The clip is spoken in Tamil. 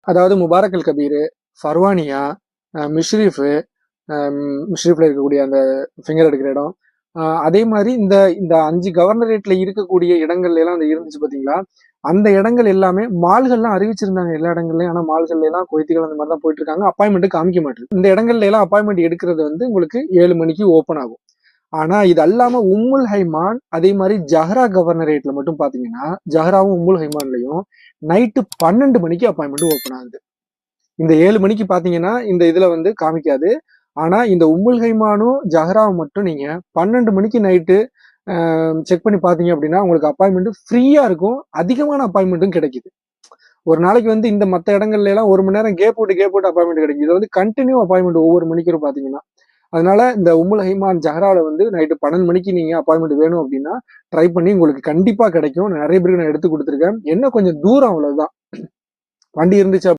அதாவது முபாரக் அல் கபீர், ஃபர்வானியா, மிஷ்ரிஃப், மிஷ்ரிஃப்ல இருக்கக்கூடிய அந்த ஃபிங்கர் எடுக்கிற இடம். அதே மாதிரி இந்த இந்த 5 கவர்னரேட்ல இருக்கக்கூடிய இடங்கள்ல எல்லாம் அந்த இருந்துச்சு பாத்தீங்களா? அந்த இடங்கள் எல்லாமே மால்கள்லாம் அறிவிச்சிருந்தாங்க எல்லா இடங்கள்லயும். ஆனா மால்கள்ல எல்லாம் கொய்த்திகள் அந்த மாதிரி தான் போயிட்டு இருக்காங்க. அப்பாயின்மெண்ட் காமிக்க மாட்டேங்குது. இந்த இடங்கள்ல எல்லாம் அப்பாயின்மெண்ட் எடுக்கிறது வந்து உங்களுக்கு 7 மணிக்கு ஓப்பன் ஆகும். ஆனா இது அல்லாம உம்முல் ஹைமான் அதே மாதிரி ஜஹ்ரா கவர்னரேட்ல மட்டும் பாத்தீங்கன்னா, ஜஹ்ராவும் உம்முல் ஹைமான்லயும் நைட்டு 12 மணிக்கு அப்பாயின்மெண்ட் ஓப்பன் ஆகுது. இந்த 7 மணிக்கு பாத்தீங்கன்னா இந்த இதுல வந்து காமிக்காது. ஆனா இந்த உம்முல் ஹைமானும் ஜஹ்ராவும் மட்டும் நீங்க 12 மணிக்கு நைட்டு செக் பண்ணி பாத்தீங்க அப்படின்னா உங்களுக்கு அப்பாயின்மெண்ட் ஃப்ரீயா இருக்கும். அதிகமான அப்பாயின்மெண்ட்டும் கிடைக்குது. ஒரு நாளைக்கு வந்து இந்த மத்த இடங்கள்ல எல்லாம் 1 மணி நேரம் கேப் விட்டு அப்பாயின்மெண்ட் கிடைக்கும். இது வந்து கண்டினியூ அப்பாயின்மெண்ட் ஒவ்வொரு மணிக்கும் பாத்தீங்கன்னா. அதனால இந்த உம்முல் ஹைமான் ஜஹ்ரால வந்து நைட்டு 12 மணிக்கு நீங்க அப்பாயின்மெண்ட் வேணும் அப்படின்னா ட்ரை பண்ணி உங்களுக்கு கண்டிப்பா கிடைக்கும். நிறைய பேருக்கு நான் எடுத்து கொடுத்துருக்கேன். என்ன கொஞ்சம் தூரம் அவ்வளவுதான். வண்டி இருந்துச்சு